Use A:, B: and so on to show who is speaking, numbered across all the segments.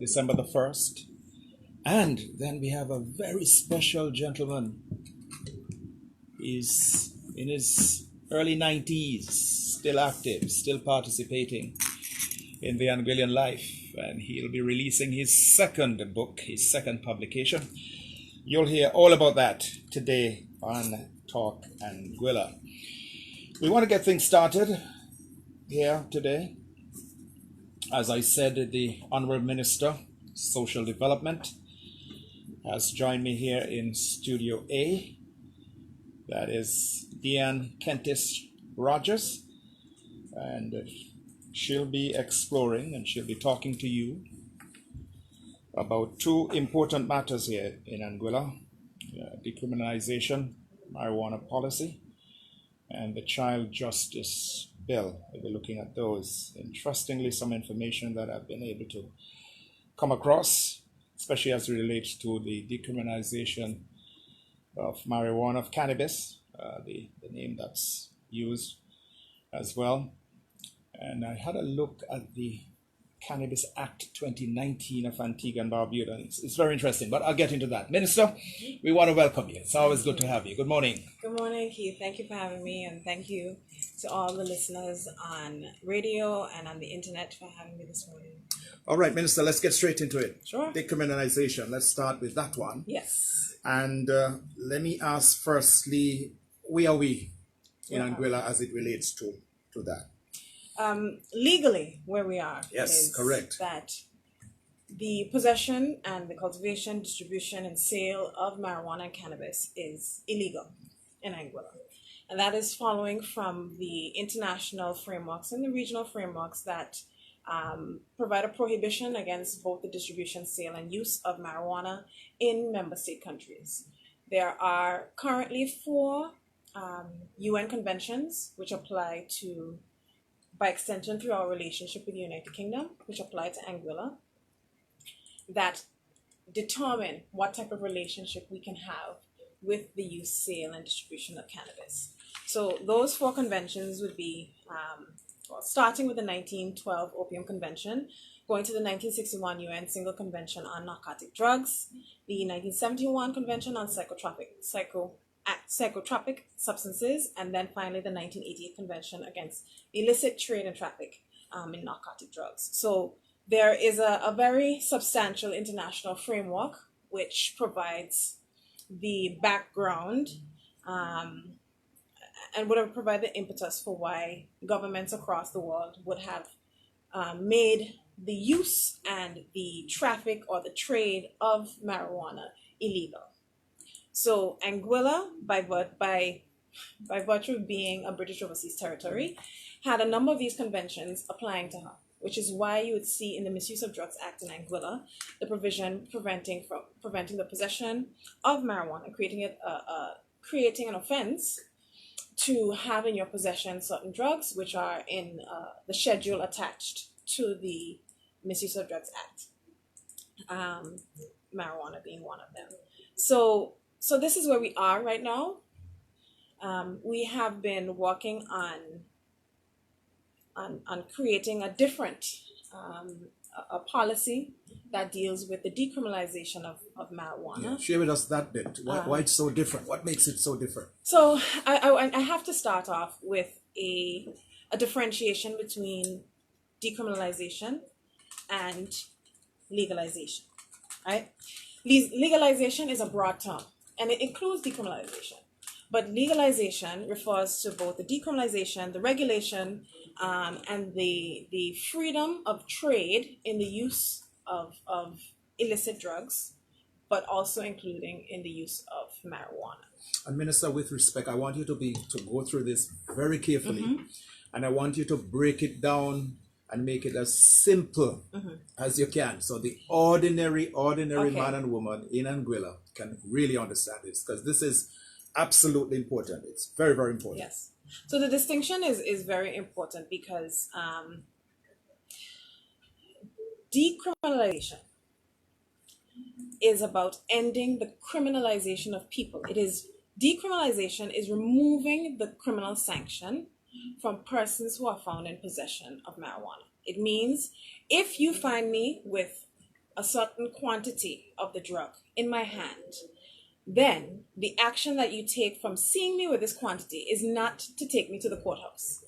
A: December the 1st. And then we have a very special gentleman. He's in his early 90s, still active, still participating in the Anguillan life. And he'll be releasing his second book, his second publication. You'll hear all about that today on Talk Anguilla. We want to get things started here today. As I said, the Honourable Minister, Social Development, has joined me here in Studio A. That is Dee-Ann Kentish-Rogers. And she'll be exploring and she'll be talking to you about two important matters here in Anguilla. Decriminalization, marijuana policy, and the Child Justice Bill. We'll be looking at those. Interestingly, some information that I've been able to come across, especially as it relates to the decriminalization of marijuana, of cannabis, the name that's used as well. And I had a look at the Cannabis Act 2019 of Antigua and Barbuda. It's very interesting, but I'll get into that. Minister, we want to welcome you. It's always good to have you. Good morning.
B: Good morning, Keith. Thank you for having me, and thank you to all the listeners on radio and on the internet for having me this morning.
A: All right, Minister, let's get straight into it.
B: Sure.
A: Decriminalization. Let's start with that one.
B: Yes.
A: And let me ask firstly, where are we in Anguilla as it relates to that?
B: Legally, where we are,
A: yes,
B: is
A: correct,
B: that the possession and the cultivation, distribution, and sale of marijuana and cannabis is illegal in Anguilla. And that is following from the international frameworks and the regional frameworks that provide a prohibition against both the distribution, sale, and use of marijuana in member state countries. There are currently 4 UN conventions which apply to, by extension through our relationship with the United Kingdom, which apply to Anguilla, that determine what type of relationship we can have with the use, sale, and distribution of cannabis. So those 4 conventions would be, starting with the 1912 Opium Convention, going to the 1961 UN Single Convention on Narcotic Drugs, the 1971 Convention on psychotropic substances, and then finally the 1988 Convention against illicit trade and traffic in narcotic drugs. So there is a very substantial international framework which provides the background and would provide the impetus for why governments across the world would have made the use and the traffic or the trade of marijuana illegal. So Anguilla, by virtue of being a British overseas territory, had a number of these conventions applying to her, which is why you would see in the Misuse of Drugs Act in Anguilla the provision preventing the possession of marijuana, creating an offense to have in your possession certain drugs which are in the schedule attached to the Misuse of Drugs Act, marijuana being one of them. So this is where we are right now. We have been working on creating a different a policy that deals with the decriminalization of marijuana.
A: Yeah, share with us that bit. Why it's so different? What makes it so different?
B: So I have to start off with a differentiation between decriminalization and legalization, right? Legalization is a broad term, and it includes decriminalization. But legalization refers to both the decriminalization, the regulation, and the freedom of trade in the use of illicit drugs, but also including in the use of marijuana.
A: And Minister, with respect, I want you to go through this very carefully, and I want you to break it down and make it as simple as you can, so the ordinary man and woman in Anguilla can really understand this, because this is absolutely important. It's very, very important.
B: Yes. So the distinction is very important because decriminalization is about ending the criminalization of people. Decriminalization is removing the criminal sanction from persons who are found in possession of marijuana. It means if you find me with a certain quantity of the drug in my hand, then the action that you take from seeing me with this quantity is not to take me to the courthouse,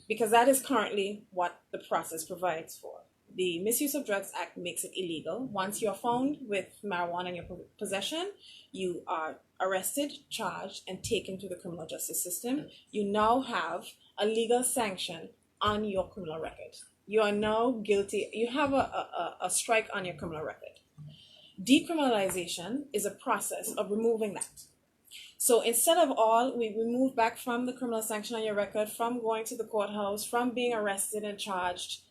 B: because that is currently what the process provides for. The Misuse of Drugs Act makes it illegal. Once you're found with marijuana in your possession, you are arrested, charged, and taken to the criminal justice system. You now have a legal sanction on your criminal record. You are now guilty. You have a strike on your criminal record. Decriminalization is a process of removing that. So instead of we move back from the criminal sanction on your record, from going to the courthouse, from being arrested and charged.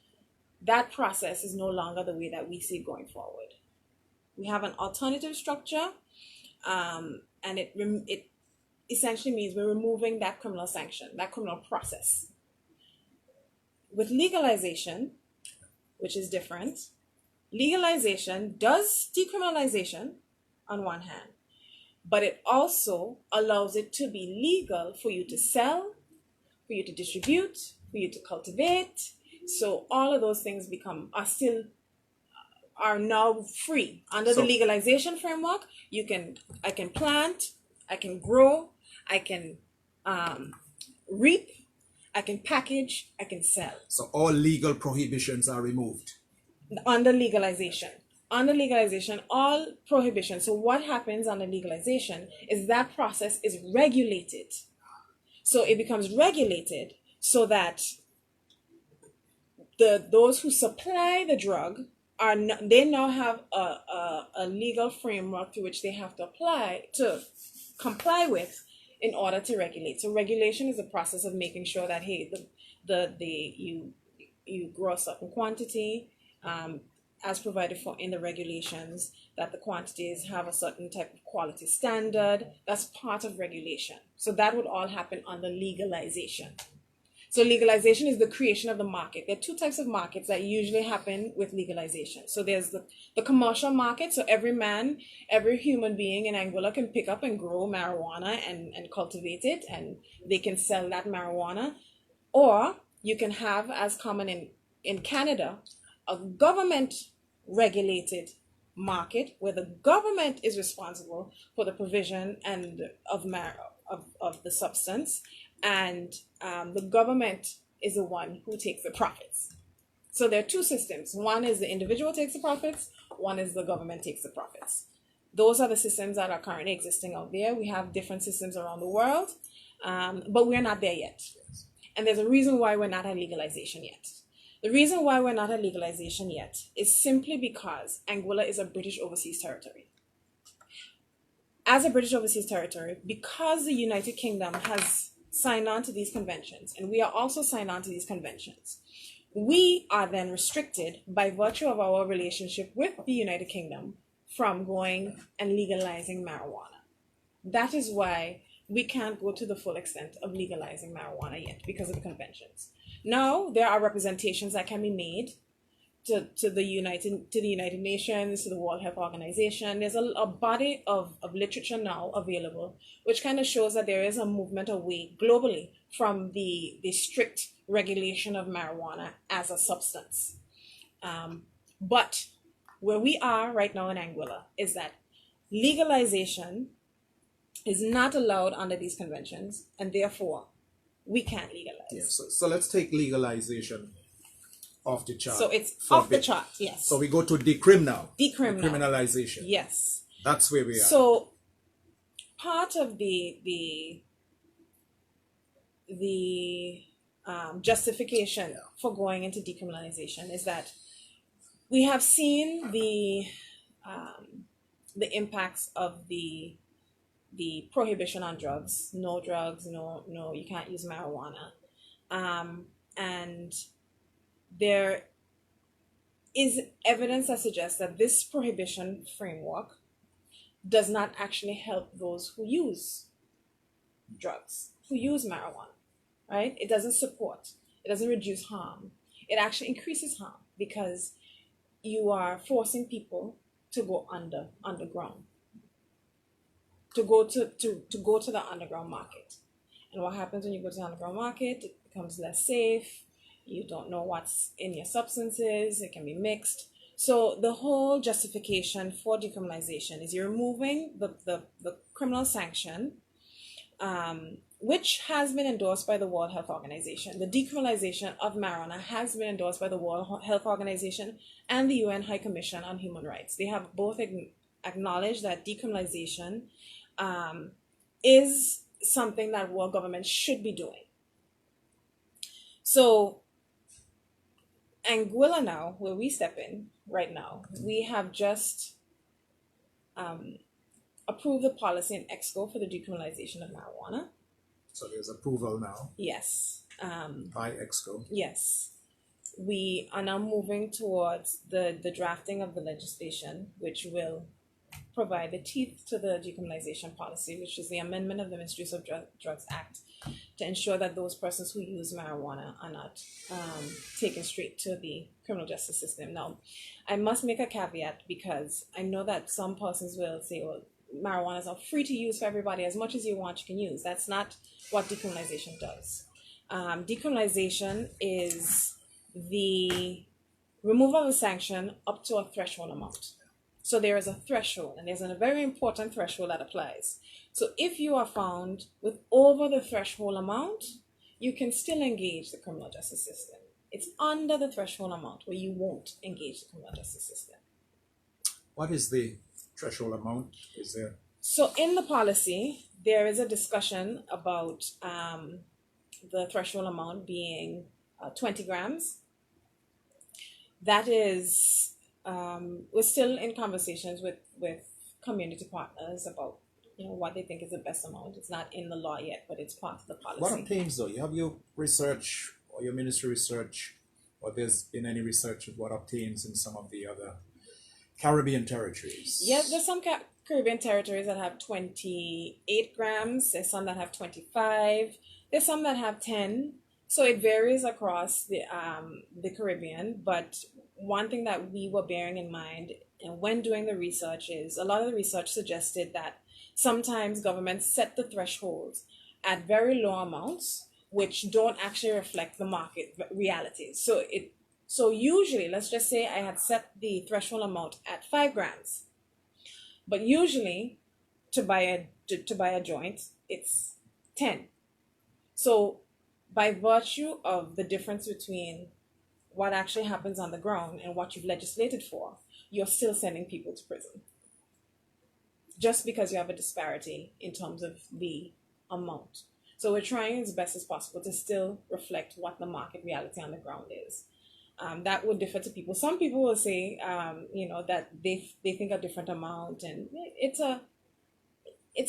B: That process is no longer the way that we see going forward. We have an alternative structure, and it essentially means we're removing that criminal sanction, that criminal process. With legalization, which is different, legalization does decriminalization on one hand, but it also allows it to be legal for you to sell, for you to distribute, for you to cultivate. So all of those things are now free under the legalization framework. I can plant, I can grow, I can reap, I can package, I can sell.
A: So all legal prohibitions are removed
B: under legalization. Under legalization, all prohibitions. So what happens under legalization is that process is regulated. So it becomes regulated so that those who supply the drug they now have a legal framework through which they have to comply with in order to regulate. So regulation is the process of making sure that you grow a certain quantity as provided for in the regulations, that the quantities have a certain type of quality standard. That's part of regulation. So that would all happen under legalization. So legalization is the creation of the market. There are two types of markets that usually happen with legalization. So there's the commercial market. So every human being in Anguilla can pick up and grow marijuana and cultivate it, and they can sell that marijuana. Or you can have, as common in Canada, a government regulated market where the government is responsible for the provision of the substance, and the government is the one who takes the profits. So there are two systems. One is the individual takes the profits, one is the government takes the profits. Those are the systems that are currently existing out there. We have different systems around the world, but we're not there yet. And there's a reason why we're not at legalization yet. The reason why we're not at legalization yet is simply because Anguilla is a British overseas territory. As a British overseas territory, because the United Kingdom has signed on to these conventions, and we are also signed on to these conventions, we are then restricted by virtue of our relationship with the United Kingdom from going and legalizing marijuana. That is why we can't go to the full extent of legalizing marijuana yet, because of the conventions. Now, there are representations that can be made to the United Nations, to the World Health Organization. There's a body of literature now available, which kind of shows that there is a movement away globally from the strict regulation of marijuana as a substance. But where we are right now in Anguilla is that legalization is not allowed under these conventions, and therefore we can't legalize.
A: Yes. So let's take legalization off the chart.
B: So it's off the chart, yes.
A: So we go to decriminalization.
B: Yes.
A: That's where we are.
B: So part of the justification for going into decriminalization is that we have seen the impacts of the prohibition on drugs. No drugs, no, you can't use marijuana. And there is evidence that suggests that this prohibition framework does not actually help those who use drugs, who use marijuana, right? It doesn't reduce harm. It actually increases harm because you are forcing people to go underground, to go to the underground market. And what happens when you go to the underground market? It becomes less safe. You don't know what's in your substances. It can be mixed. So the whole justification for decriminalization is you're removing the criminal sanction, which has been endorsed by the World Health Organization. The decriminalization of marijuana has been endorsed by the World Health Organization and the UN High Commission on Human Rights. They have both acknowledged that decriminalization is something that world governments should be doing. So Anguilla now, where we step in right now, we have just approved the policy in EXCO for the decriminalization of marijuana.
C: So there's approval now
B: Yes.
C: by EXCO.
B: Yes. We are now moving towards the drafting of the legislation, which will provide the teeth to the decriminalization policy, which is the amendment of the Misuse of Drugs Act, to ensure that those persons who use marijuana are not taken straight to the criminal justice system. Now, I must make a caveat because I know that some persons will say, well, marijuana is not free to use for everybody. As much as you want, you can use. That's not what decriminalization does. Decriminalization is the removal of a sanction up to a threshold amount. So there is a threshold, and there's a very important threshold that applies. So if you are found with over the threshold amount, you can still engage the criminal justice system. It's under the threshold amount where you won't engage the criminal justice system.
C: What is the threshold amount? Is there?
B: So in the policy, there is a discussion about the threshold amount being 20 grams. That is, we're still in conversations with community partners about what they think is the best amount. It's not in the law yet, but it's part of the policy.
C: What obtains though? You have your research or your ministry research, or there's been any research of what obtains in some of the other Caribbean territories?
B: Yes, there's some Caribbean territories that have 28 grams. There's some that have 25. There's some that have 10. So it varies across the Caribbean. But one thing that we were bearing in mind, and when doing the research, is a lot of the research suggested that sometimes governments set the thresholds at very low amounts, which don't actually reflect the market realities. So usually, let's just say I had set the threshold amount at 5 grams, but usually to buy a joint, it's 10. So by virtue of the difference between what actually happens on the ground and what you've legislated for, you're still sending people to prison. Just because you have a disparity in terms of the amount. So we're trying as best as possible to still reflect what the market reality on the ground is. That would differ to people. Some people will say, that they think a different amount, and it's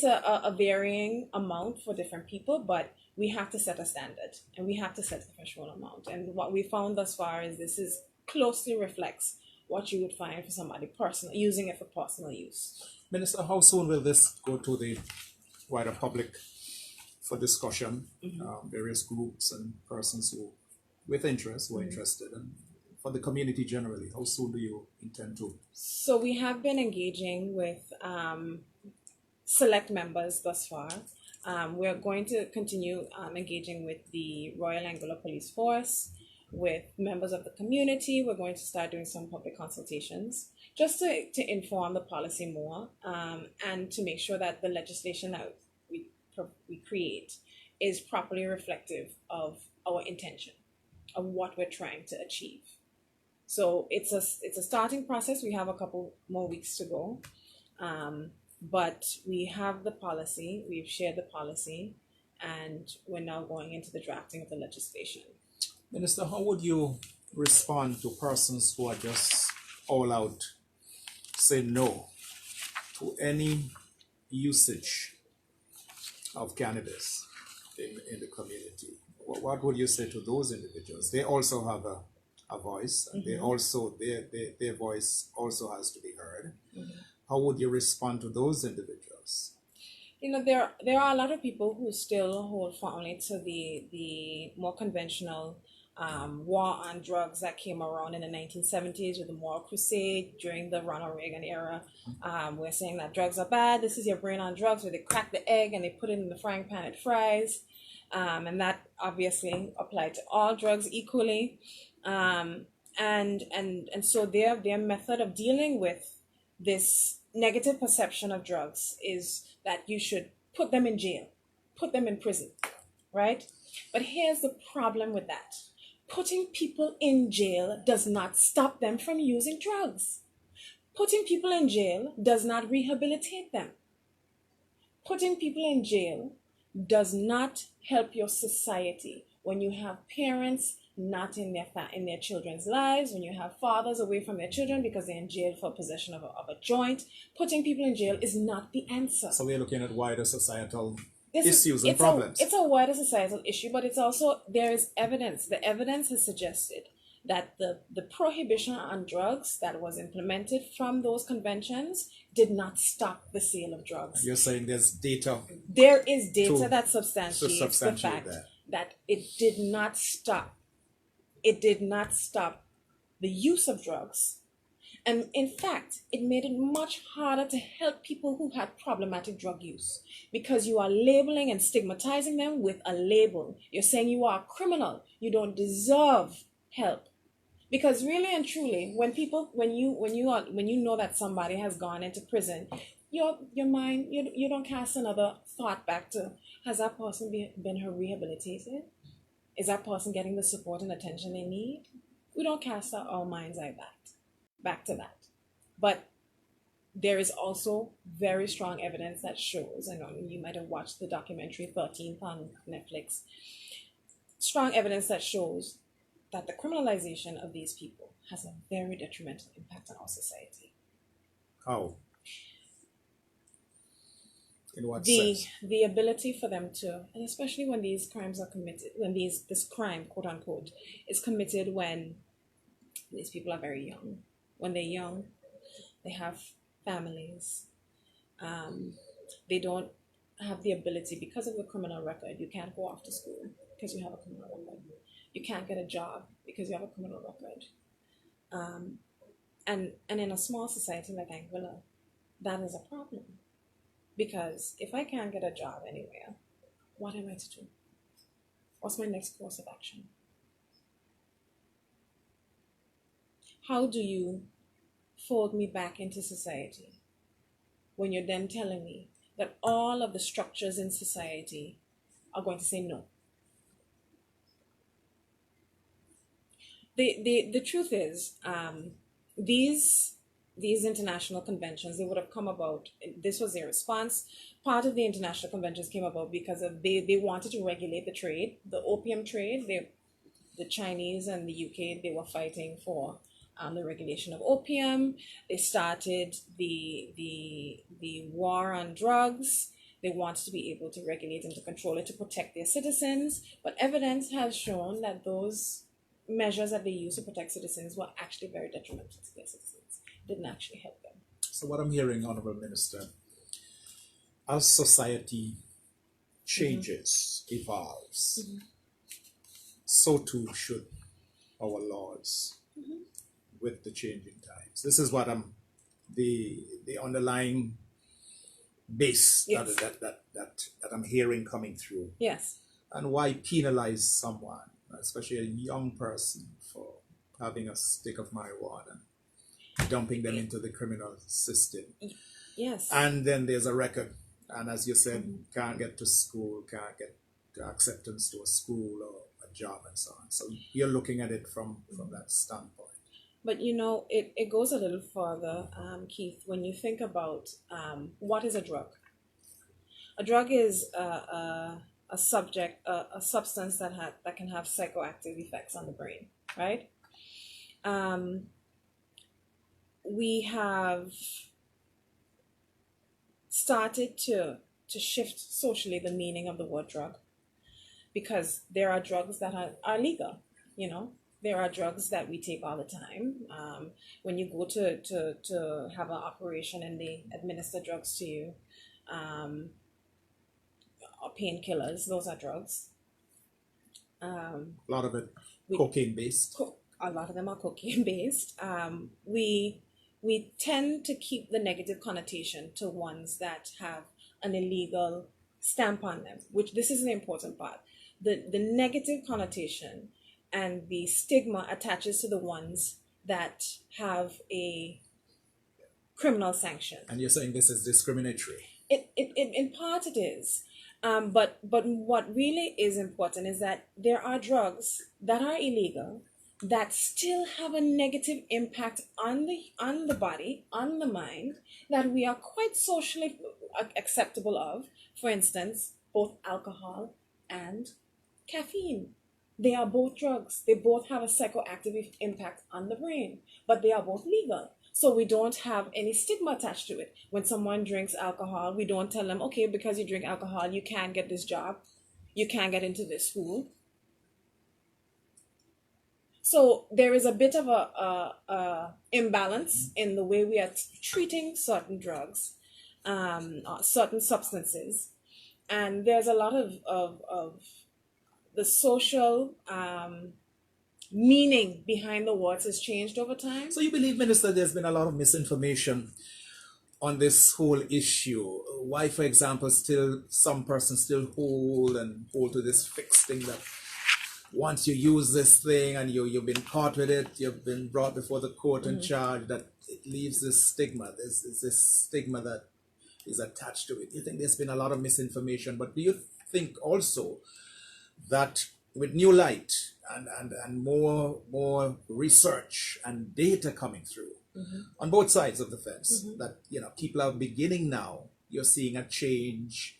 B: a varying amount for different people, but we have to set a standard and we have to set the threshold amount. And what we found thus far is this is closely reflects what you would find for somebody using it for personal use.
C: Minister, how soon will this go to the wider public for discussion? Various groups and persons who with interest, who are interested, and for the community generally, how soon do you intend to?
B: So we have been engaging with select members thus far. We're going to continue engaging with the Royal Anguilla Police Force, with members of the community. We're going to start doing some public consultations just to inform the policy more, and to make sure that the legislation that we create is properly reflective of our intention, of what we're trying to achieve. So it's a starting process. We have a couple more weeks to go, but we have the policy, we've shared the policy, and we're now going into the drafting of the legislation.
C: Minister, how would you respond to persons who are just all out say no to any usage of cannabis in the community? What would you say to those individuals? They also have a voice, and they also their voice also has to be heard. How would you respond to those individuals?
B: There are a lot of people who still hold firmly to the more conventional war on drugs that came around in the 1970s with the Moral Crusade during the Ronald Reagan era. We're saying that drugs are bad. This is your brain on drugs, where they crack the egg and they put it in the frying pan, it fries. And that obviously applied to all drugs equally. and so their method of dealing with this negative perception of drugs is that you should put them in jail, put them in prison, right? But here's the problem with that. Putting people in jail does not stop them from using drugs. Putting people in jail does not rehabilitate them. Putting people in jail does not help your society. When you have parents not in their children's lives, when you have fathers away from their children because they're in jail for possession of a joint, putting people in jail is not the answer.
C: So we're looking at wider societal issues and problems.
B: It's a wider societal issue, but it's also, there is evidence. The evidence has suggested that the prohibition on drugs that was implemented from those conventions did not stop the sale of drugs.
C: You're saying there's data?
B: There is data that substantiates the fact that it did not stop. It did not stop the use of drugs. And in fact, it made it much harder to help people who had problematic drug use, because you are labeling and stigmatizing them with a label. You're saying you are a criminal. You don't deserve help. Because really and truly, when you know that somebody has gone into prison, your mind, you don't cast another thought back to, has that person been rehabilitated? Is that person getting the support and attention they need? We don't cast our minds like that, back to that. But there is also very strong evidence that shows, I know you might have watched the documentary 13th on Netflix, strong evidence that shows that the criminalization of these people has a very detrimental impact on our society.
C: How? In what sense?
B: The ability for them to, and especially when these crimes are committed, when this crime, quote unquote, is committed when these people are very young. When they're young, they have families. They don't have the ability, because of the criminal record. You can't go off to school because you have a criminal record. You can't get a job because you have a criminal record. And in a small society like Anguilla, that is a problem. Because if I can't get a job anywhere, what am I to do? What's my next course of action? How do you fold me back into society when you're then telling me that all of the structures in society are going to say no? The truth is, these international conventions, they would have come about, this was their response. Part of the international conventions came about because they wanted to regulate the trade, the opium trade. The Chinese and the UK, they were fighting for the regulation of opium. They started the war on drugs. They wanted to be able to regulate and to control it to protect their citizens. But evidence has shown that those measures that they used to protect citizens were actually very detrimental to their citizens. Didn't actually help them.
C: So what I'm hearing, Honourable Minister, as society changes, evolves, so too should our laws with the changing times. This is what the underlying base that I'm hearing coming through.
B: Yes.
C: And why penalize someone, especially a young person, for having a stick of marijuana, dumping them into the criminal system.
B: Yes.
C: And then there's a record. And as you said, can't get to school, can't get acceptance to a school or a job and so on. So you're looking at it from that standpoint.
B: But it goes a little further, Keith, when you think about what is a drug. A drug is a substance that can have psychoactive effects on the brain, right? We have started to shift socially the meaning of the word drug, because there are drugs that are legal, There are drugs that we take all the time. When you go to have an operation and they administer drugs to you, or painkillers, those are drugs.
C: A lot of it cocaine-based.
B: A lot of them are cocaine-based. We tend to keep the negative connotation to ones that have an illegal stamp on them, which this is an important part. The negative connotation and the stigma attaches to the ones that have a criminal sanction.
C: And you're saying this is discriminatory?
B: It in part it is. But what really is important is that there are drugs that are illegal that still have a negative impact on the body, on the mind, that we are quite socially acceptable of. For instance, both alcohol and caffeine. They are both drugs. They both have a psychoactive impact on the brain, but they are both legal. So we don't have any stigma attached to it. When someone drinks alcohol, we don't tell them, okay, because you drink alcohol, you can't get this job, you can't get into this school. So there is a bit of a imbalance in the way we are treating certain drugs, certain substances, and there's a lot of the social meaning behind the words has changed over time.
C: So you believe, Minister, there's been a lot of misinformation on this whole issue? Why, for example, some persons still hold to this fixed thing that once you use this thing and you've been caught with it, you've been brought before the court and charged, that it leaves this stigma. There's this stigma that is attached to it. You think there's been a lot of misinformation, but do you think also that with new light and more research and data coming through on both sides of the fence, that people are beginning now, you're seeing a change,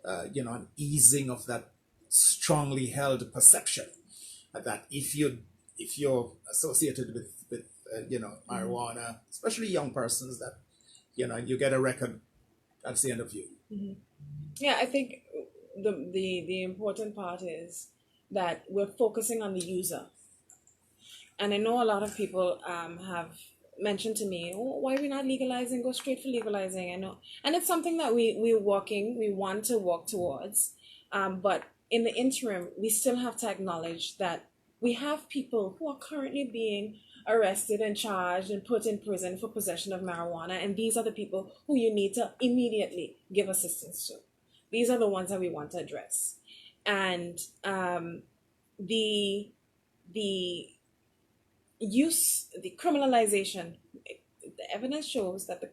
C: an easing of that strongly held perception that if you're associated with marijuana, especially young persons, that you get a record, that's the end of you.
B: Yeah, I think the important part is that we're focusing on the user. And I know a lot of people have mentioned to me, why are we not legalizing, go straight for legalizing? I know, and it's something that we want to work towards, but in the interim we still have to acknowledge that we have people who are currently being arrested and charged and put in prison for possession of marijuana, and these are the people who you need to immediately give assistance to. These are the ones that we want to address. And the criminalization, the evidence shows that the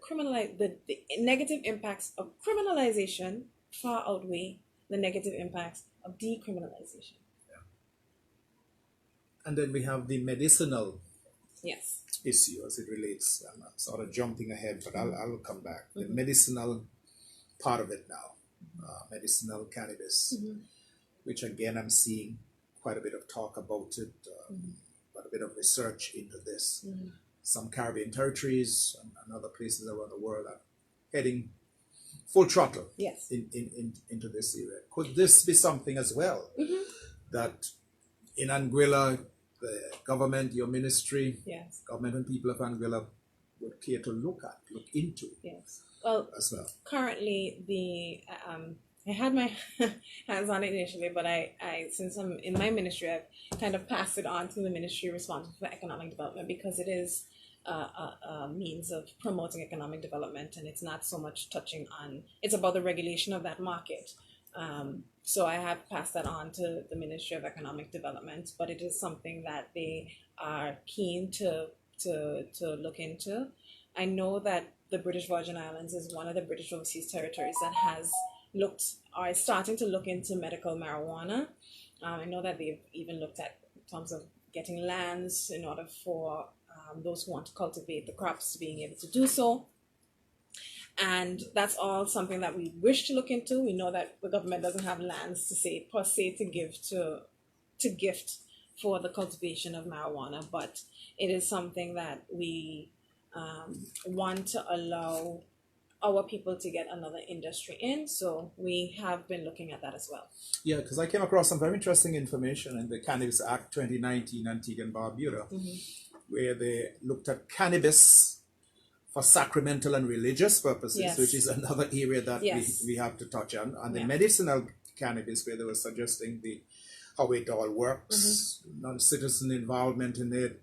B: negative impacts of criminalization far outweigh the negative impacts of decriminalization.
C: Yeah. And then we have the medicinal issue as it relates. I'm sort of jumping ahead, but I'll come back. The medicinal part of it now, medicinal cannabis, which again I'm seeing quite a bit of talk about it, quite a bit of research into this. Some Caribbean territories and other places around the world are heading full throttle into this area. Could this be something as well that in Anguilla, the government, your ministry, government and people of Anguilla would care to look into?
B: Yes. Well,
C: as well.
B: Currently, I had my hands on it initially, but I since I'm in my ministry, I've kind of passed it on to the ministry responsible for economic development, because it is a means of promoting economic development, and it's not so much touching on, it's about the regulation of that market. So I have passed that on to the Ministry of Economic Development, but it is something that they are keen to look into. I know that the British Virgin Islands is one of the British overseas territories that has looked, or is starting to look into medical marijuana. I know that they've even looked at in terms of getting lands in order for those who want to cultivate the crops being able to do so. And that's all something that we wish to look into. We know that the government doesn't have lands to gift for the cultivation of marijuana, but it is something that we want to allow our people to get another industry in. So we have been looking at that as well.
C: Yeah, because I came across some very interesting information in the Cannabis Act 2019, Antigua and Barbuda, where they looked at cannabis for sacramental and religious purposes, which is another area that we have to touch on. And the medicinal cannabis, where they were suggesting how it all works, non-citizen involvement in it,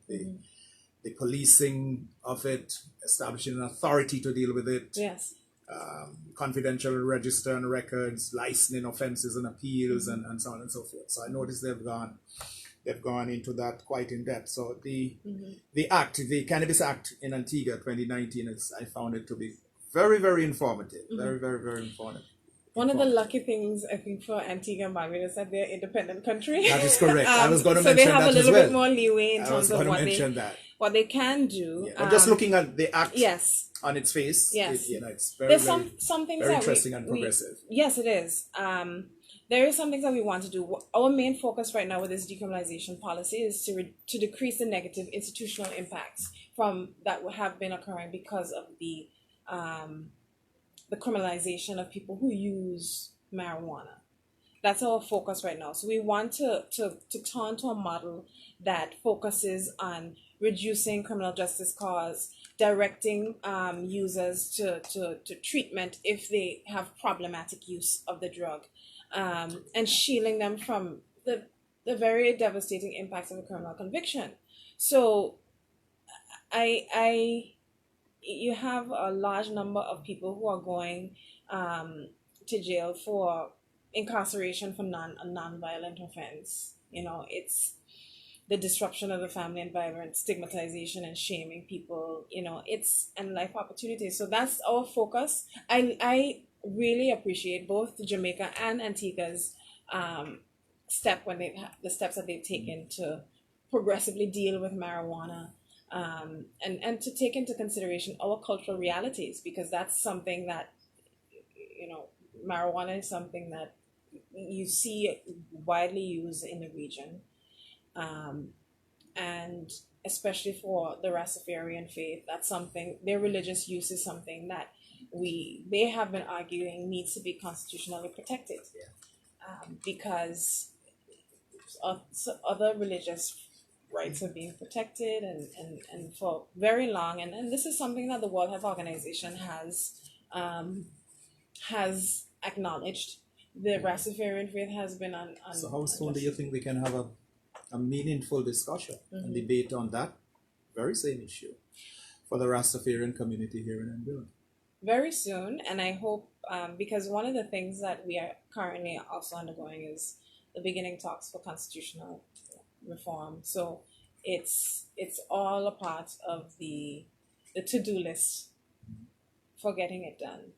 C: the policing of it, establishing an authority to deal with it, confidential register and records, licensing offenses and appeals, and so on and so forth. So I noticed they've gone they've gone into that quite in depth. So the act, the Cannabis Act in Antigua 2019, I found it to be very, very informative. Very, very, very informative.
B: One of the lucky things, I think, for Antigua and Barbuda is that they're an independent country.
C: That is correct. I was going to
B: so
C: mention
B: they have
C: that
B: a little
C: as well.
B: bit more leeway in terms of what they can do.
C: Yeah. Just looking at the act
B: yes.
C: on its face,
B: yes.
C: It's very,
B: There's
C: very,
B: some things
C: very
B: that
C: interesting and progressive.
B: Yes, it is. There is some things that we want to do. Our main focus right now with this decriminalization policy is to decrease the negative institutional impacts from that have been occurring because of the criminalization of people who use marijuana. That's our focus right now. So we want to turn to a model that focuses on reducing criminal justice costs, directing users to treatment if they have problematic use of the drug, and shielding them from the very devastating impacts of a criminal conviction. So you have a large number of people who are going to jail for incarceration for a non-violent offense. It's the disruption of the family environment, stigmatization and shaming people, and life opportunities. So that's our focus. I really appreciate both Jamaica and Antigua's the steps that they've taken to progressively deal with marijuana. And to take into consideration our cultural realities, because that's something that, marijuana is something that you see widely used in the region. And especially for the Rastafarian faith, that's something, their religious use is something that they have been arguing needs to be constitutionally protected. Because other religious rights are being protected and for very long, and this is something that the World Health Organization has acknowledged. The Rastafarian faith has been on
C: so how soon do you think we can have a meaningful discussion and debate on that very same issue for the Rastafarian community here in Anguilla?
B: Very soon, and I hope, because one of the things that we are currently also undergoing is the beginning talks for constitutional reform. So it's all a part of the to-do list for getting it done.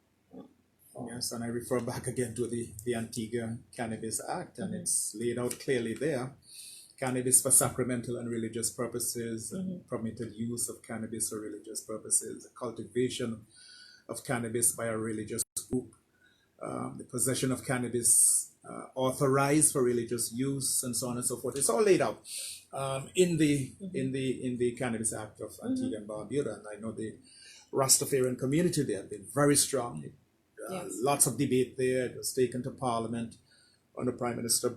C: Yes, and I refer back again to the Antigua Cannabis Act, and it's laid out clearly there. Cannabis for sacramental and religious purposes, permitted use of cannabis for religious purposes, cultivation of cannabis by a religious group, the possession of cannabis authorized for religious use, and so on and so forth. It's all laid out in the Cannabis Act of Antigua and Barbuda, and I know the Rastafarian community there have been very strong. Lots of debate there. It was taken to Parliament under Prime Minister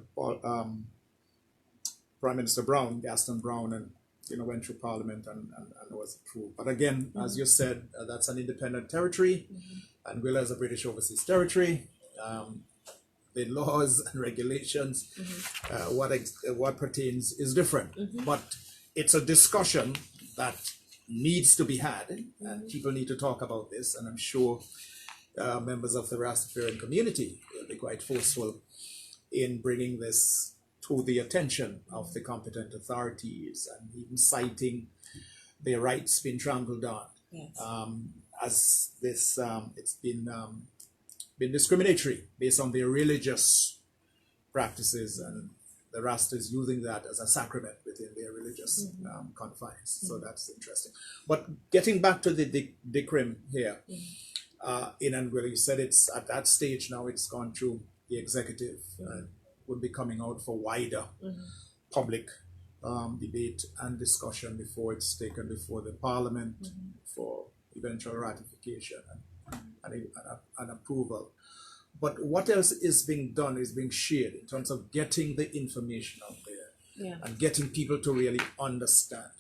C: Brown, Gaston Brown, and went through Parliament and was approved. But again, as you said, that's an independent territory. Anguilla is a British overseas territory. The laws and regulations, what pertains is different. But it's a discussion that needs to be had, and people need to talk about this. And I'm sure members of the Rastafarian community will be quite forceful in bringing this to the attention of the competent authorities and even citing their rights being trampled on. As this, it's been discriminatory based on their religious practices, and the Rastas using that as a sacrament within their religious confines. So that's interesting. But getting back to the decrim here, in Anguilla, you said it's at that stage now, it's gone through the executive and would be coming out for wider public debate and discussion before it's taken before the Parliament for eventual ratification and approval. But what else is being done, is being shared in terms of getting the information out there and getting people to really understand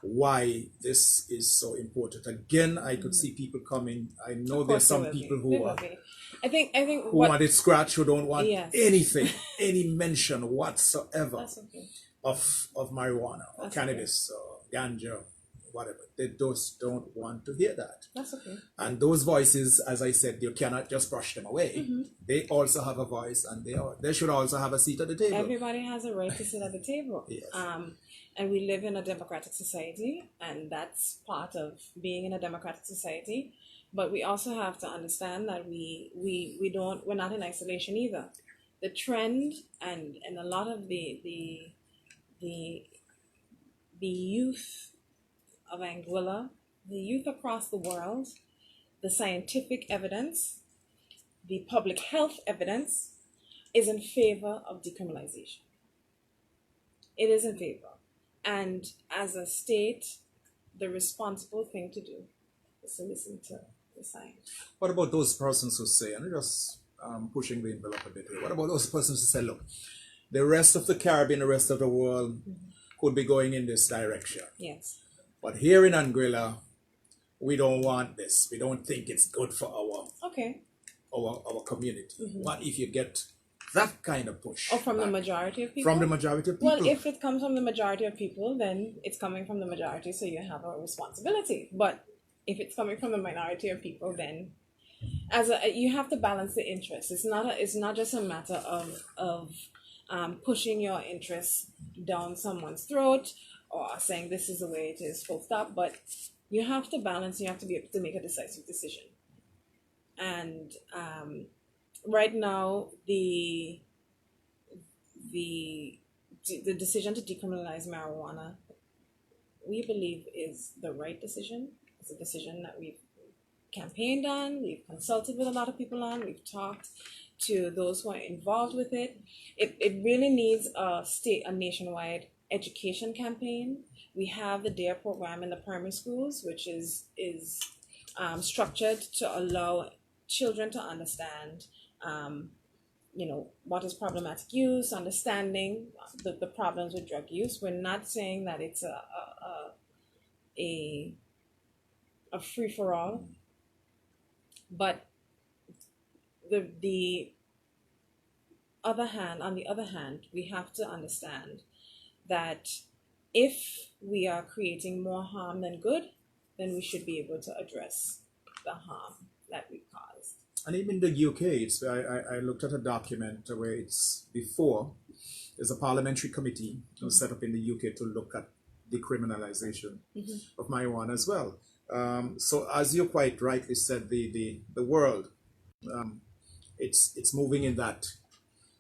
C: why this is so important. Again, I could see people coming. I know there's some people who are,
B: I think
C: who want it scratched, who don't want anything, any mention whatsoever of marijuana or cannabis or ganja, whatever. They just don't want to hear that.
B: That's okay.
C: And those voices, as I said, you cannot just brush them away. They also have a voice, and they should also have a seat at the table.
B: Everybody has a right to sit at the table.
C: Yes.
B: And we live in a democratic society, and that's part of being in a democratic society. But we also have to understand that we're not in isolation either. The trend and a lot of the youth of Anguilla, the youth across the world, the scientific evidence, the public health evidence is in favor of decriminalization. It is in favor. And as a state, the responsible thing to do is to listen to the science.
C: What about those persons who say, and just pushing the envelope a bit here, what about those persons who say, look, the rest of the Caribbean, the rest of the world could be going in this direction.
B: Yes.
C: But here in Anguilla, we don't want this. We don't think it's good for our community. What if you get that kind of push?
B: Or from the majority of people?
C: From the majority of people.
B: Well, if it comes from the majority of people, then it's coming from the majority, so you have a responsibility. But if it's coming from the minority of people, then you have to balance the interests. It's not just a matter of pushing your interests down someone's throat or saying this is the way it is, full stop. But you have to balance. You have to be able to make a decisive decision. And right now, the decision to decriminalize marijuana, we believe, is the right decision. It's a decision that we've campaigned on, we've consulted with a lot of people on, we've talked to those who are involved with it. It really needs a nationwide education campaign. We have the DARE program in the primary schools, which is structured to allow children to understand what is problematic use, understanding the problems with drug use. We're not saying that it's a free-for-all, but on the other hand, we have to understand that if we are creating more harm than good, then we should be able to address the harm that we caused.
C: And even the UK, I looked at a document where there's a parliamentary committee set up in the UK to look at decriminalization of marijuana as well. So as you quite rightly said, the world, it's moving in that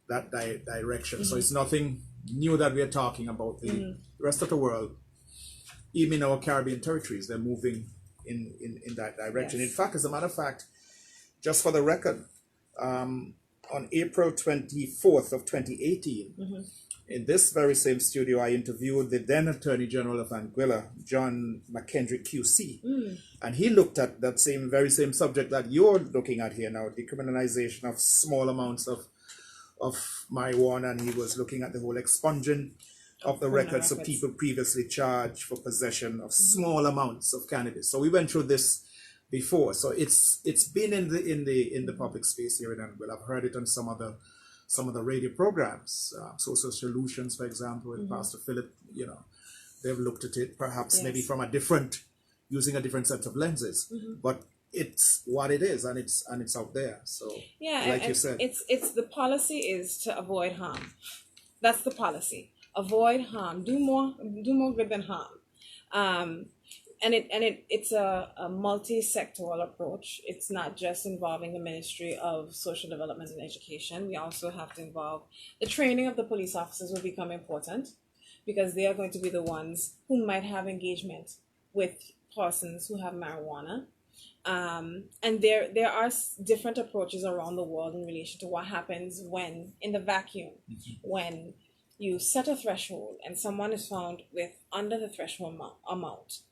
C: direction. So it's nothing new that we are talking about. The rest of the world, even in our Caribbean territories, they're moving in that direction.
B: Yes.
C: In fact, as a matter of fact, just for the record, on April 24th of 2018, in this very same studio, I interviewed the then Attorney General of Anguilla, John McKendrick QC, and he looked at that very same subject that you're looking at here now, decriminalization of small amounts of marijuana, and he was looking at the whole expunging of the records of people previously charged for possession of small amounts of cannabis. So we went through this before, so it's been in the public space here in Anguilla. I've heard it on some of the radio programs, Social Solutions, for example, with Pastor Philip. They've looked at it perhaps maybe from using a different set of lenses, but it's what it is, and it's out there. So like you said,
B: it's the policy is to avoid harm. That's the policy. Avoid harm. Do more good than harm. And it's a multi-sectoral approach. It's not just involving the Ministry of Social Development and Education. We also have to involve the training of the police officers will become important, because they are going to be the ones who might have engagement with persons who have marijuana. And there are different approaches around the world in relation to what happens when, in the vacuum, when you set a threshold and someone is found with under the threshold amount.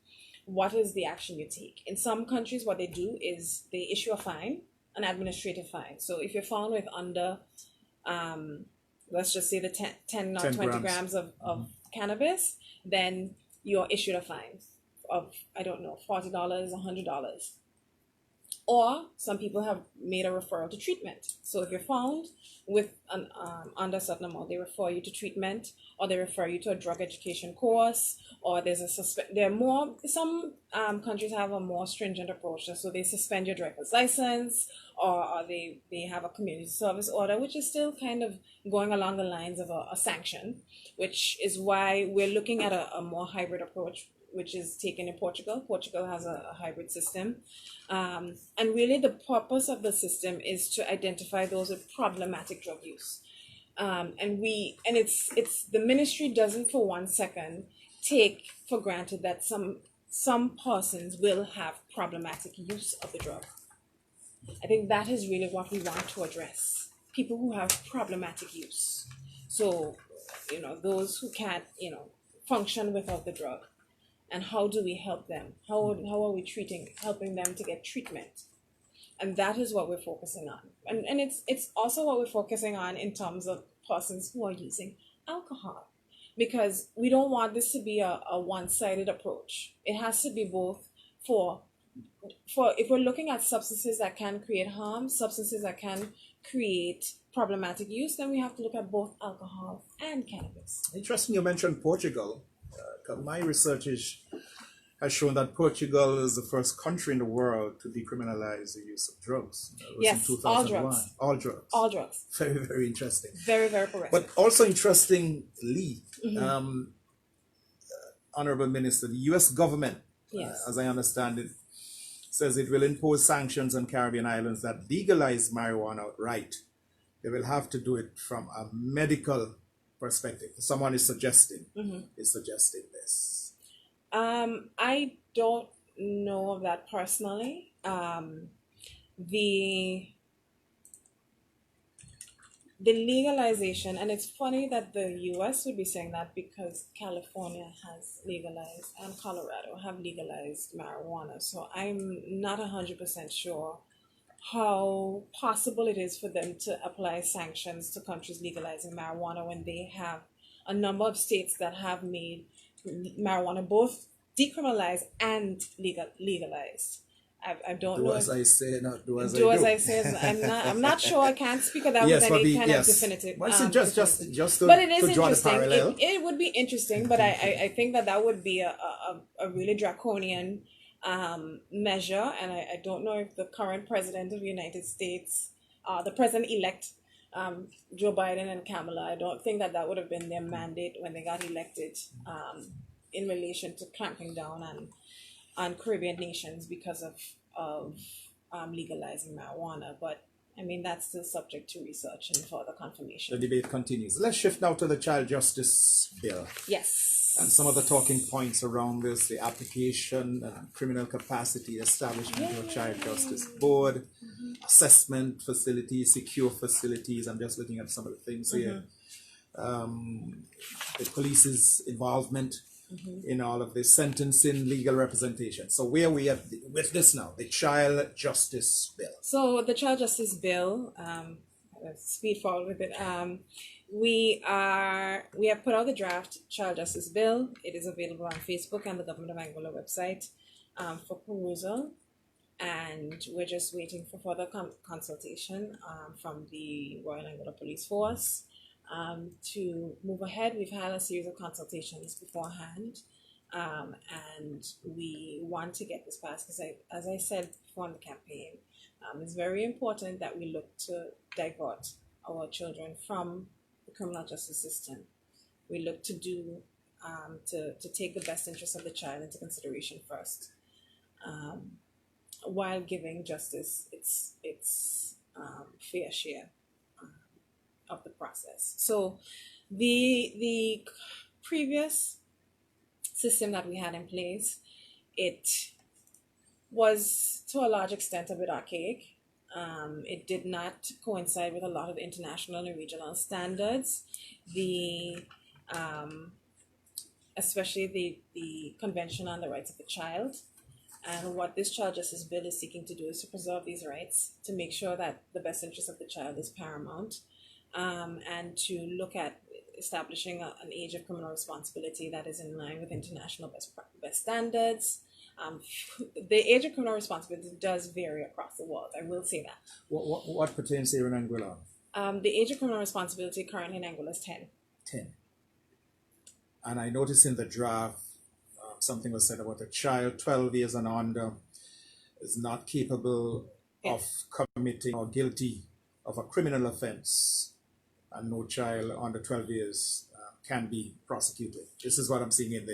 B: What is the action you take? In some countries, what they do is they issue a fine, an administrative fine. So if you're found with under, let's just say the 10 or 20 grams of cannabis, then you're issued a fine of, I don't know, $40, $100. or some people have made a referral to treatment. So if you're found with an under a certain amount, they refer you to treatment, or they refer you to a drug education course, or there's a there are more. Some countries have a more stringent approach, so they suspend your driver's license, or they have a community service order, which is still kind of going along the lines of a sanction, which is why we're looking at a more hybrid approach, which is taken in Portugal. Portugal has a hybrid system. And really the purpose of the system is to identify those with problematic drug use. And it's the ministry doesn't for 1 second take for granted that some persons will have problematic use of the drug. I think that is really what we want to address. People who have problematic use. So, those who can't, function without the drug. And how do we help them? How are we helping them to get treatment? And that is what we're focusing on. And it's also what we're focusing on in terms of persons who are using alcohol. Because we don't want this to be a one-sided approach. It has to be both for if we're looking at substances that can create harm, substances that can create problematic use, then we have to look at both alcohol and cannabis.
C: Interesting you mentioned Portugal. My research has shown that Portugal is the first country in the world to decriminalize the use of drugs. That was
B: Yes,
C: in 2001.
B: all drugs.
C: All drugs. Very, very interesting.
B: Very, very correct.
C: But also interestingly, Honourable Minister, the U.S. government,
B: Yes.
C: As I understand it, says it will impose sanctions on Caribbean islands that legalize marijuana outright. They will have to do it from a medical perspective. Someone is suggesting this.
B: I don't know of that personally. The legalization, and it's funny that the US would be saying that because California has legalized and Colorado have legalized marijuana. So I'm not 100% sure how possible it is for them to apply sanctions to countries legalizing marijuana when they have a number of states that have made marijuana both decriminalized and legalized. I don't know.
C: Do as I say, not do as I
B: Do
C: do.
B: as I say. I'm not sure. I can't speak of that with any kind of definitive.
C: Well, so just to,
B: but it is
C: to draw the
B: interesting.
C: parallel.
B: It would be interesting, but I think that would be a really draconian measure, and I don't know if the current president of the United States, the president-elect, Joe Biden and Kamala, I don't think that would have been their mandate when they got elected in relation to clamping down on Caribbean nations because of legalizing marijuana. But I mean, that's still subject to research and further confirmation.
C: The debate continues. Let's shift now to the Child Justice Bill.
B: Yes.
C: And some of the talking points around this, the application, criminal capacity, establishment of a Child Justice Board, assessment facilities, secure facilities. I'm just looking at some of the things here. The police's involvement in all of this, sentencing, legal representation. So where are we at with this now, the Child Justice Bill?
B: So the Child Justice Bill, let's speed forward with it. We have put out the draft Child Justice Bill. It is available on Facebook and the Government of Anguilla website for perusal. And we're just waiting for further consultation from the Royal Anguilla Police Force to move ahead. We've had a series of consultations beforehand, and we want to get this passed because, as I said before in the campaign, it's very important that we look to divert our children from the criminal justice system. We look to do to take the best interest of the child into consideration first, while giving justice its fair share of the process. So the previous system that we had in place, it was to a large extent a bit archaic. It did not coincide with a lot of international and regional standards. Especially the Convention on the Rights of the Child. And what this Child Justice Bill is seeking to do is to preserve these rights, to make sure that the best interest of the child is paramount, and to look at establishing an age of criminal responsibility that is in line with international best standards, The age of criminal responsibility does vary across the world. I will say that.
C: What pertains here in Anguilla?
B: The age of criminal responsibility currently in Anguilla is 10.
C: 10. And I noticed in the draft something was said about a child 12 years and under is not capable of committing or guilty of a criminal offense, and no child under 12 years can be prosecuted. This is what I'm seeing in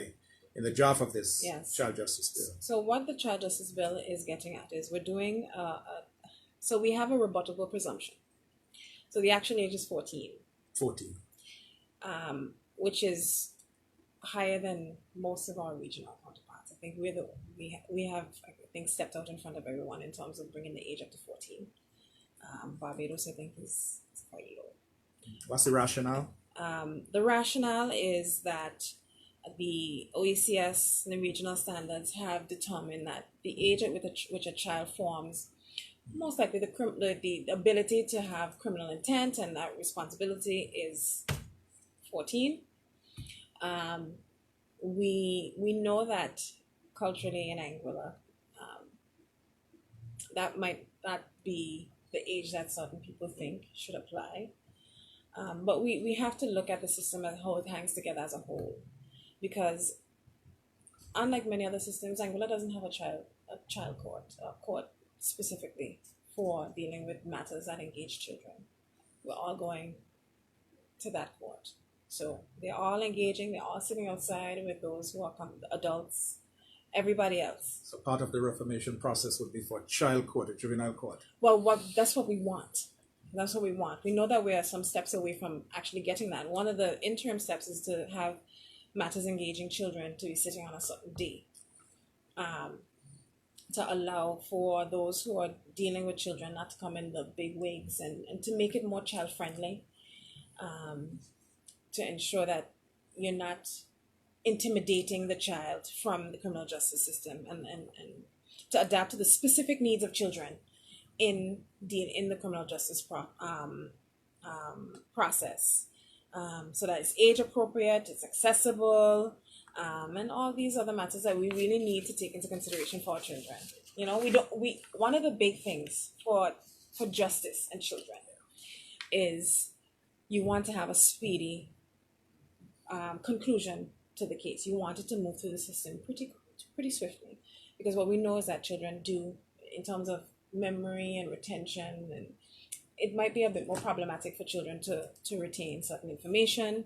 C: the draft of this child justice bill.
B: So what the child justice bill is getting at is we're doing so we have a rebuttable presumption. So the actual age is 14. 14. Which is higher than most of our regional counterparts. I think we have I think stepped out in front of everyone in terms of bringing the age up to 14. Barbados, I think, is quite low.
C: What's the rationale?
B: The rationale is that the OECS and the regional standards have determined that the age at which a child forms most likely the ability to have criminal intent and that responsibility is 14. We know that culturally in Anguilla, that might not be the age that certain people think should apply. But we have to look at the system as how it hangs together as a whole. Because unlike many other systems, Anguilla doesn't have a child court, a court specifically for dealing with matters that engage children. We're all going to that court. So they're all engaging, they're all sitting outside with those who are adults, everybody else.
C: So part of the reformation process would be for child court, a juvenile court.
B: Well, that's what we want. That's what we want. We know that we are some steps away from actually getting that. One of the interim steps is to have matters engaging children to be sitting on a certain day, to allow for those who are dealing with children not to come in the big wigs and to make it more child friendly, to ensure that you're not intimidating the child from the criminal justice system and to adapt to the specific needs of children in the criminal justice process. So that it's age appropriate, it's accessible, and all these other matters that we really need to take into consideration for our children. You know, one of the big things for justice and children is you want to have a speedy conclusion to the case. You want it to move through the system pretty swiftly, because what we know is that children do, in terms of memory and retention, and it might be a bit more problematic for children to retain certain information,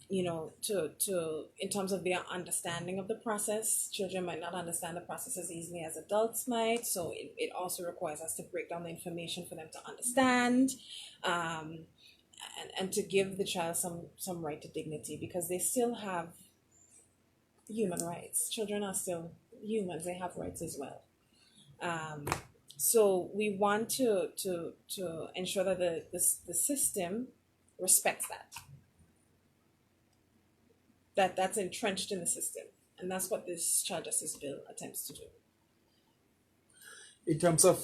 B: in terms of their understanding of the process. Children might not understand the process as easily as adults might, so it also requires us to break down the information for them to understand, and to give the child some right to dignity, because they still have human rights. Children are still humans, they have rights as well. So we want to ensure that the system respects that's entrenched in the system, and that's what this child justice bill attempts to do.
C: In terms of,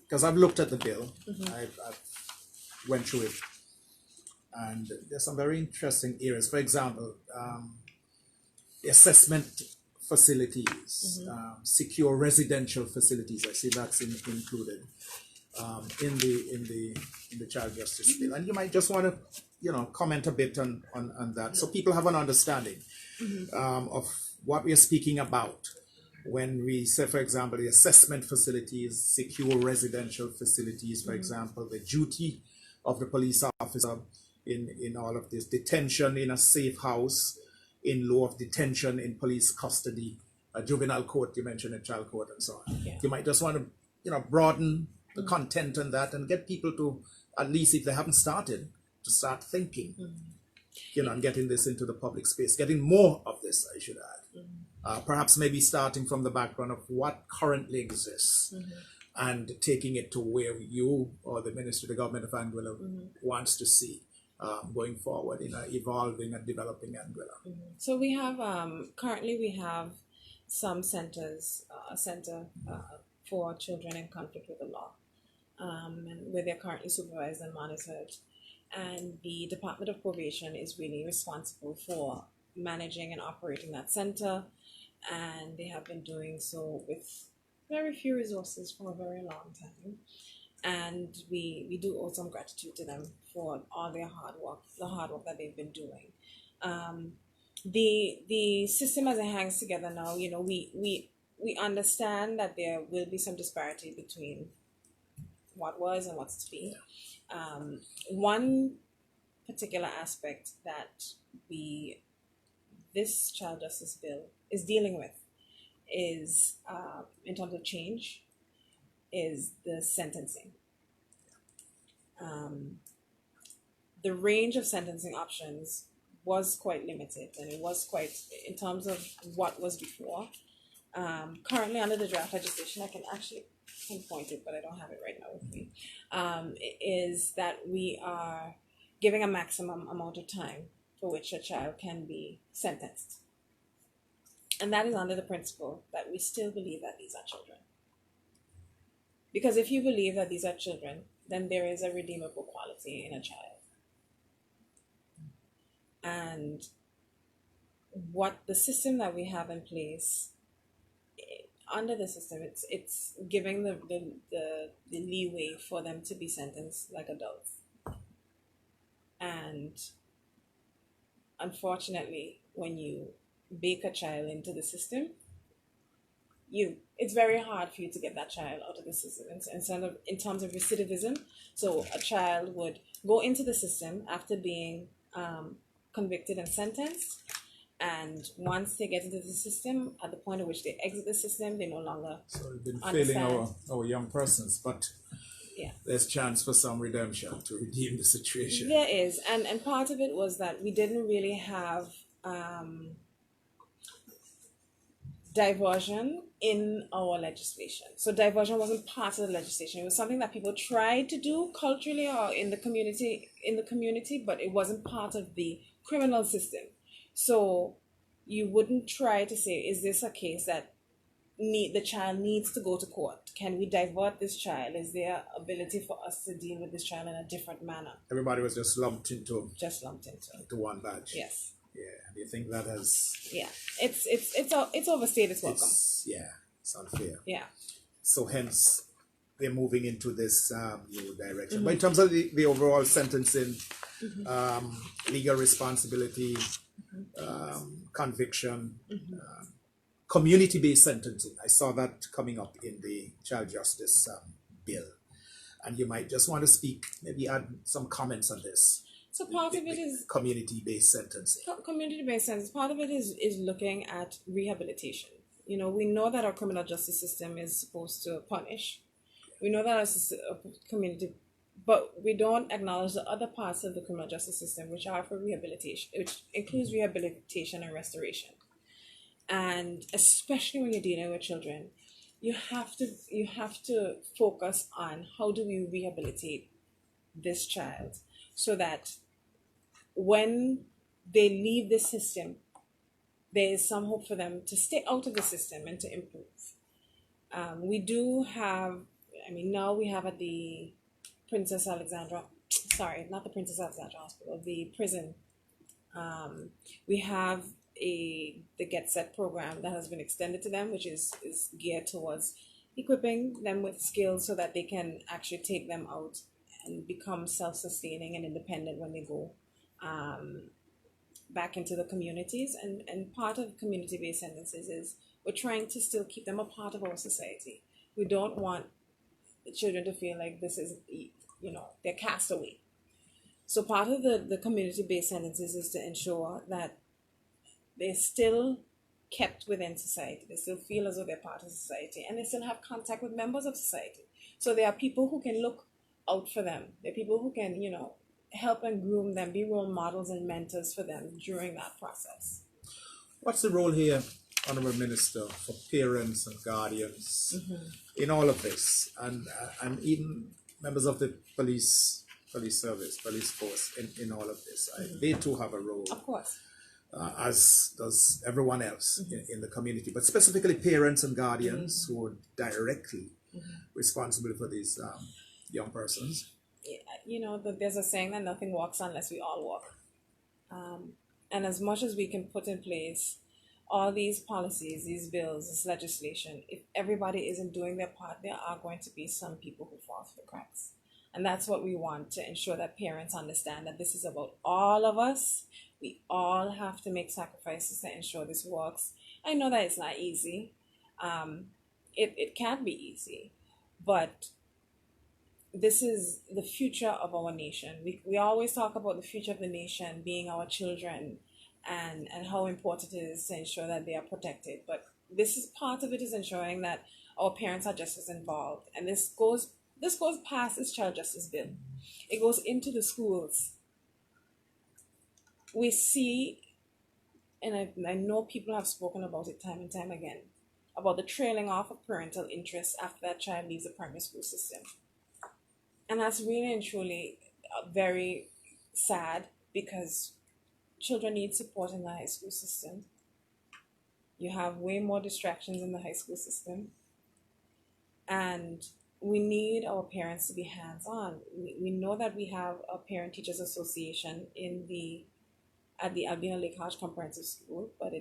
C: because I've looked at the bill, I've went through it, and there's some very interesting areas. For example, the assessment facilities, secure residential facilities. I see that's included in the child justice bill, and you might just want to comment a bit on that, so people have an understanding of what we are speaking about when we say, for example, the assessment facilities, secure residential facilities. For example, the duty of the police officer in all of this: detention in a safe house, in lieu of detention in police custody, a juvenile court, you mentioned, a child court, and so on. You might just want to broaden the content on that and get people to, at least if they haven't started, to start thinking, and getting this into the public space, getting more of this, I should add. Perhaps maybe starting from the background of what currently exists and taking it to where you or the Ministry, the government of Anguilla wants to see going forward in evolving and developing Anguilla.
B: So we have, currently we have some centers, a center for children in conflict with the law, and where they're currently supervised and monitored. And the Department of Probation is really responsible for managing and operating that center, and they have been doing so with very few resources for a very long time. And we do owe some gratitude to them for all their hard work, the hard work that they've been doing. The system as it hangs together now, we understand that there will be some disparity between what was and what's to be. One particular aspect that this child justice bill is dealing with is, in terms of change, is the sentencing. The range of sentencing options was quite limited, and it was quite, in terms of what was before. Currently under the draft legislation, I can actually pinpoint it, but I don't have it right now with me, is that we are giving a maximum amount of time for which a child can be sentenced. And that is under the principle that we still believe that these are children. Because if you believe that these are children, then there is a redeemable quality in a child. And what the system that we have in place, under the system, it's giving the leeway for them to be sentenced like adults. And unfortunately, when you bake a child into the system, it's very hard for you to get that child out of the system in terms of recidivism. So a child would go into the system after being convicted and sentenced, and once they get into the system, at the point at which they exit the system, they no longer
C: we've been
B: understand.
C: failing our young persons, but
B: Yeah.
C: there's chance for some redemption to redeem the situation.
B: There is, and part of it was that we didn't really have diversion in our legislation. So diversion wasn't part of the legislation. It was something that people tried to do culturally or in the community, but it wasn't part of the criminal system. So you wouldn't try to say, is this a case that the child needs to go to court? Can we divert this child? Is there ability for us to deal with this child in a different manner?
C: Everybody was just lumped into one badge.
B: Yes.
C: Yeah. Do you think that has?
B: Yeah. It's overstayed its welcome.
C: It's unfair.
B: Yeah.
C: So hence they're moving into this new direction. Mm-hmm. But in terms of the overall sentencing, mm-hmm. Legal responsibility, conviction, mm-hmm. Community-based sentencing. I saw that coming up in the child justice bill. And you might just want to speak, maybe add some comments on this.
B: So part of it is
C: community-based sentencing.
B: Community-based sentencing. Part of it is looking at rehabilitation. We know that our criminal justice system is supposed to punish. We know that our community, but we don't acknowledge the other parts of the criminal justice system, which are for rehabilitation, which includes rehabilitation and restoration. And especially when you're dealing with children, you have to focus on how do we rehabilitate this child so that when they leave the system, there is some hope for them to stay out of the system and to improve. We do have, now we have at the Princess Alexandra Hospital, the prison, we have the Get Set program that has been extended to them, which is geared towards equipping them with skills so that they can actually take them out and become self-sustaining and independent when they go back into the communities. And part of community-based sentences is we're trying to still keep them a part of our society. We don't want the children to feel like this is, they're cast away. So part of the community-based sentences is to ensure that they're still kept within society. They still feel as though they're part of society, and they still have contact with members of society. So there are people who can look out for them. There are people who can, help and groom them, be role models and mentors for them during that process.
C: What's the role here, Honourable Minister, for parents and guardians in all of this, and even members of the police service, police force in all of this? They too have a role.
B: Of course.
C: As does everyone else in the community, but specifically parents and guardians who are directly responsible for these young persons.
B: There's a saying that nothing walks unless we all walk. And as much as we can put in place all these policies, these bills, this legislation, if everybody isn't doing their part, there are going to be some people who fall through the cracks. And that's what we want, to ensure that parents understand that this is about all of us. We all have to make sacrifices to ensure this works. I know that it's not easy. It can't be easy, but this is the future of our nation. We always talk about the future of the nation being our children, and how important it is to ensure that they are protected. But this is part of it, is ensuring that our parents are just as involved. And this goes past this child justice bill. It goes into the schools. We see, and I know people have spoken about it time and time again, about the trailing off of parental interest after that child leaves the primary school system. And that's really and truly very sad, because children need support in the high school system. You have way more distractions in the high school system. And we need our parents to be hands-on. We know that we have a parent-teachers association at the Albion Lake Hodge Comprehensive School, but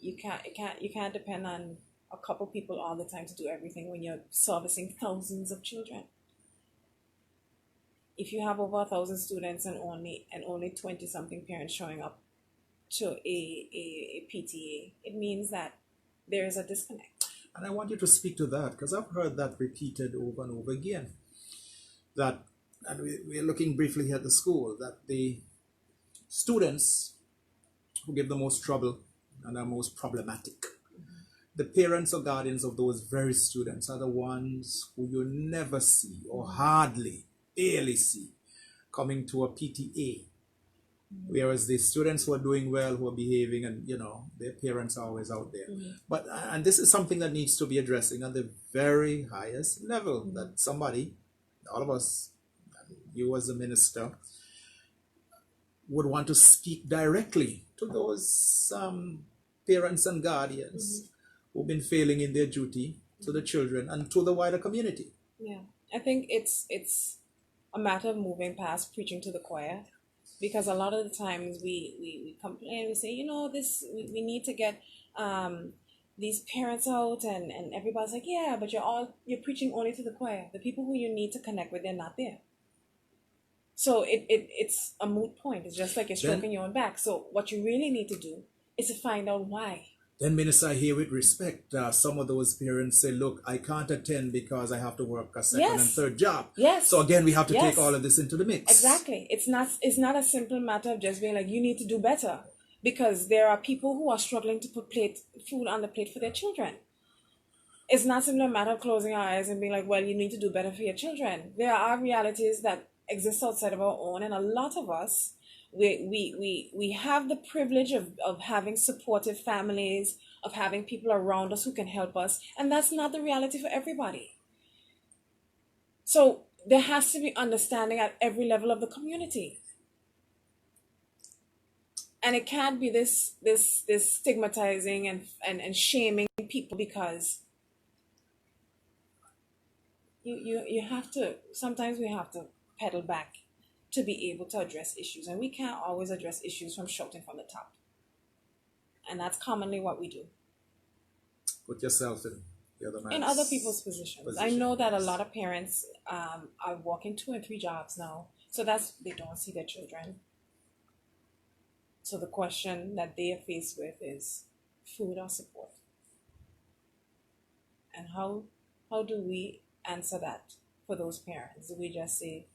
B: you can't depend on a couple people all the time to do everything when you're servicing thousands of children. If you have over 1,000 students and only 20-something parents showing up to a PTA, it means that there is a disconnect.
C: And I want you to speak to that, because I've heard that repeated over and over again. That, and we're looking briefly at the school, that the students who give the most trouble and are most problematic, the parents or guardians of those very students are the ones who you never see, or barely see, coming to a PTA. Whereas the students who are doing well, who are behaving, and their parents are always out there. But and this is something that needs to be addressing at the very highest level. That somebody, all of us, you as a minister, would want to speak directly to those parents and guardians who've been failing in their duty to the children and to the wider community.
B: Yeah, I think it's a matter of moving past preaching to the choir. Because a lot of the times we complain, we say, we need to get these parents out, and everybody's like, yeah, but you're preaching only to the choir. The people who you need to connect with, they're not there. So it's a moot point. It's just like you're stroking your own back. So what you really need to do is to find out why.
C: Then, Minister, here with respect, some of those parents say, look, I can't attend because I have to work a second and third job.
B: Yes.
C: So again, we have to take all of this into the mix.
B: Exactly. It's not a simple matter of just being like, you need to do better. Because there are people who are struggling to put food on the plate for their children. It's not simply a matter of closing our eyes and being like, well, you need to do better for your children. There are realities that exist outside of our own, and a lot of us, we have the privilege of having supportive families, of having people around us who can help us, and that's not the reality for everybody. So there has to be understanding at every level of the community, and it can't be this stigmatizing and shaming people, because you have to, sometimes we have to pedal back to be able to address issues, and we can't always address issues from shouting from the top, and that's commonly what we do.
C: Put yourself in
B: other people's positions. I know that a lot of parents are working 2 and 3 jobs now, so they don't see their children. So the question that they are faced with is food or support, and how do we answer that for those parents? Do we just say,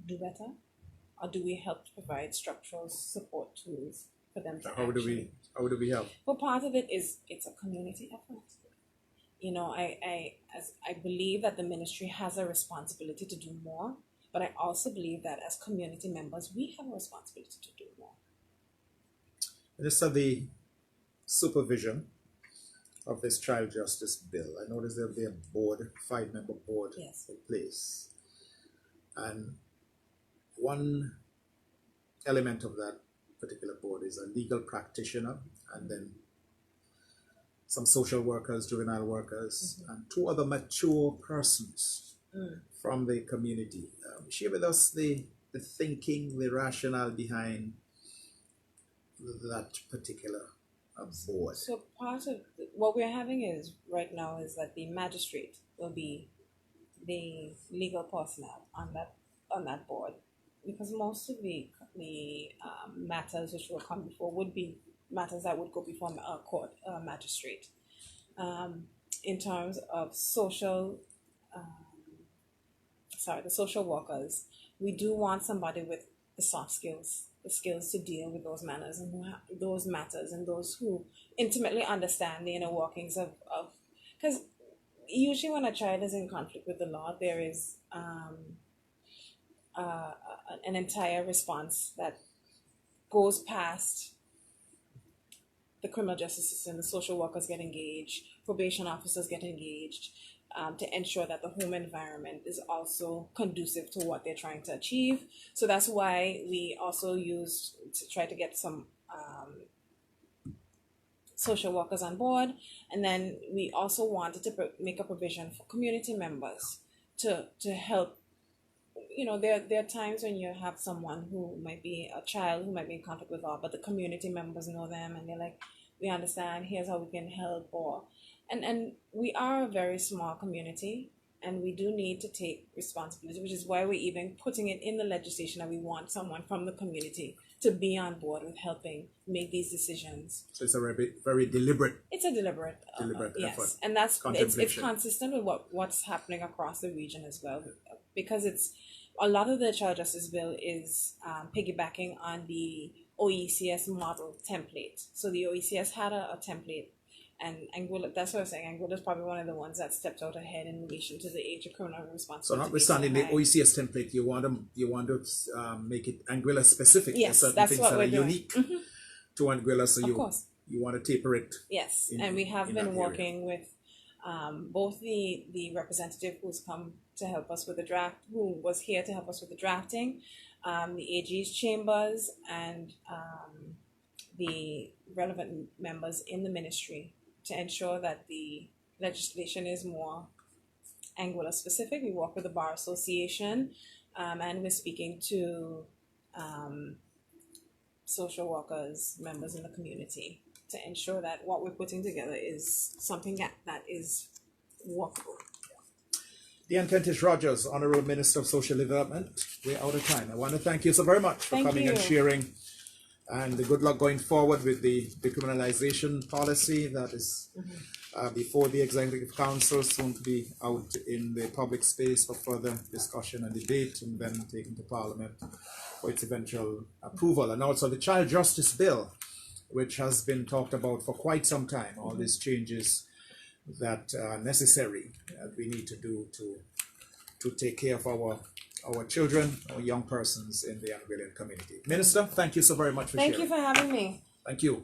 B: do better, or do we help to provide structural support tools for them to
C: How do we help?
B: Well, part of it is it's a community effort. I believe that the ministry has a responsibility to do more, but I also believe that as community members, we have a responsibility to do more.
C: This is the supervision of this child justice bill. I noticed there'll be a board, 5-member board in place. And one element of that particular board is a legal practitioner, and then some social workers, juvenile workers, and 2 other mature persons from the community. Share with us the thinking, the rationale behind that particular board?
B: So part of what we're having is right now is that the magistrate will be the legal personnel on that board, because most of the matters which will come before would be matters that would go before a court magistrate. In terms of the social workers, we do want somebody with the soft skills, the skills to deal with those matters and those who intimately understand the inner workings of because usually when a child is in conflict with the law, there is an entire response that goes past the criminal justice system. The social workers get engaged, probation officers get engaged, to ensure that the home environment is also conducive to what they're trying to achieve. So that's why we also used to try to get some social workers on board. And then we also wanted to make a provision for community members to help. You know, there are times when you have someone who might be a child who might be in conflict with law, but the community members know them and they're like, we understand, here's how we can help. And we are a very small community and we do need to take responsibility, which is why we're even putting it in the legislation that we want someone from the community to be on board with helping make these decisions.
C: So it's a very deliberate.
B: It's a deliberate
C: yes,
B: effort. And that's it's consistent with what's happening across the region as well, because it's a lot of the child justice bill is piggybacking on the OECS model template. So the OECS had a template, and Anguilla, that's what I was saying, Anguilla is probably one of the ones that stepped out ahead in relation to the age of criminal responsibility.
C: So notwithstanding the OECS template, you want to make it Anguilla specific.
B: Yes,
C: certain
B: that's
C: things
B: what
C: that
B: we're
C: are
B: doing.
C: unique to Anguilla, so you want to taper it.
B: Yes, and we have been working with both the representative who's come to help us with the draft, who was here to help us with the drafting, the AG's chambers, and the relevant members in the ministry to ensure that the legislation is more Anguilla specific. We work with the Bar Association, and we're speaking to social workers, members in the community, to ensure that what we're putting together is something that is workable.
C: Dee-Ann Kentish-Rogers, Honourable Minister of Social Development. We're out of time. I want to thank you so very much for coming and sharing, and good luck going forward with the decriminalization policy that is before the Executive Council, soon to be out in the public space for further discussion and debate, and then taken to Parliament for its eventual approval. And also the Child Justice Bill, which has been talked about for quite some time, all these changes that are necessary that we need to do to take care of our children, our young persons in the Anguillan community. Minister, thank you so very much for sharing.
B: Thank you for having me.
C: Thank you.